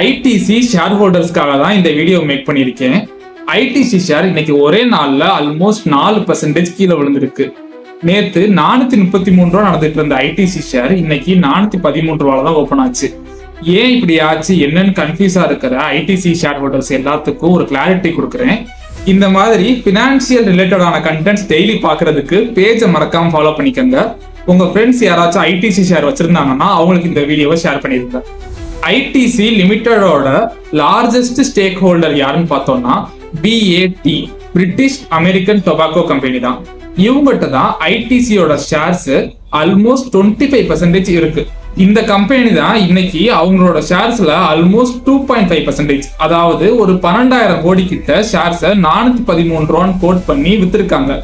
ITC share ஹோல்டர்ஸ்க்காக தான் இந்த video make பண்ணியிருக்கேன். ஐடிசி ஷேர் இன்னைக்கு ஒரே நாள்ல ஆல்மோஸ்ட் 4% கீழே விழுந்திருக்கு. நேத்து 433 ரூபா நடந்துட்டு இருந்த ஐடிசி ஷேர் இன்னைக்கு 413 ரூபால தான் ஓபன் ஆச்சு. ஏன் இப்படி ஆச்சு, என்னன்னு கன்ஃபியூஸா இருக்கிற ஐடிசி ஷேர் ஹோல்டர்ஸ் எல்லாத்துக்கும் ஒரு கிளாரிட்டி கொடுக்குறேன். இந்த மாதிரி பினான்சியல் ரிலேட்டடான கண்டென்ட்ஸ் டெய்லி பாக்குறதுக்கு பேஜை மறக்காம ஃபாலோ பண்ணிக்கோங்க. உங்க ஃப்ரெண்ட்ஸ் யாராச்சும் ஐடிசி ஷேர் வச்சிருந்தாங்கன்னா அவங்களுக்கு இந்த வீடியோவை ஷேர் பண்ணிருங்க. ஐடிசி லிமிடெடோட லார்ஜஸ்ட் ஸ்டேக் ஹோல்டர் யாருன்னு பார்த்தோம்னா BAT, British American tobacco company தான். இவங்ககிட்ட தான் ஐடிசியோட ஷேர்ஸ் ஆல்மோஸ்ட் 25% இருக்கு. இந்த கம்பெனி தான் இன்னைக்கு அவங்களோட ஷேர்ஸ்ல ஆல்மோஸ்ட் 2.5%, அதாவது ஒரு 12,000 கோடி கிட்ட ஷேர்ஸை 413 ரூபான்னு கோட் பண்ணி வித்திருக்காங்க.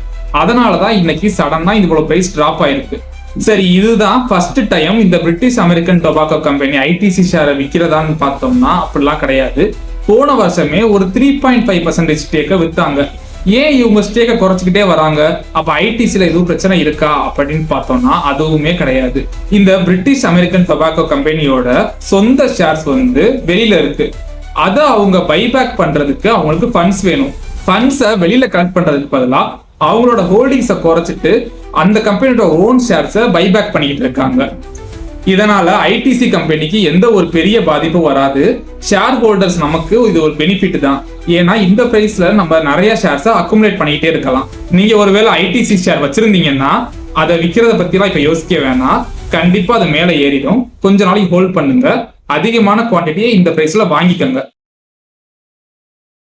அதனாலதான் இன்னைக்கு சடனா இவ்வளவு பிரைஸ் டிராப் ஆயிருக்கு. சரி, இதுதான் ஃபர்ஸ்ட் டைம் இந்த British American tobacco company ITC ஷேரை விற்கிறதான்னு பார்த்தோம்னா அப்படிலாம் கிடையாது. போன வருஷமே ஒரு 3.5% ஸ்டேக்கை வித்தாங்க. ஏன் இவங்க ஸ்டேக்கை குறைச்சிக்கிட்டே வராங்க? அப்ப ஐடிசில எதுவும் பிரச்சனை இருக்கா அப்படின்னு பார்த்தோம்னா அதுவுமே கிடையாது. இந்த பிரிட்டிஷ் அமெரிக்கன் டொபாக்கோ கம்பெனியோட சொந்த ஷேர்ஸ் வெளியில இருக்கு. அதை அவங்க பைபேக் பண்றதுக்கு அவங்களுக்கு ஃபண்ட்ஸ் வேணும். ஃபண்ட்ஸை வெளியில கலெக்ட் பண்றதுக்கு பதிலா அவங்களோட ஹோல்டிங்ஸை குறைச்சிட்டு அந்த கம்பெனியோட ஓன் ஷேர்ஸை பைபேக் பண்ணிக்கிட்டு இருக்காங்க. இதனால ஐடிசி கம்பெனிக்கு எந்த ஒரு பெரிய பாதிப்பும் வராது. ஷேர் ஹோல்டர்ஸ் நமக்கு இது ஒரு பெனிஃபிட் தான். ஏன்னா இந்த பிரைஸ்ல நம்ம நிறைய ஷேர்ஸை அக்குமுலேட் பண்ணிக்கிட்டே இருக்கலாம். நீங்க ஒருவேளை ஐடிசி ஷேர் வச்சிருந்தீங்கன்னா அதை விற்கிறத பத்திலாம் இப்ப யோசிக்க வேணாம். கண்டிப்பா அது மேல ஏறிடும். கொஞ்ச நாளைக்கு ஹோல்ட் பண்ணுங்க. அதிகமான குவான்டிட்டியை இந்த பிரைஸ்ல வாங்கிக்கோங்க.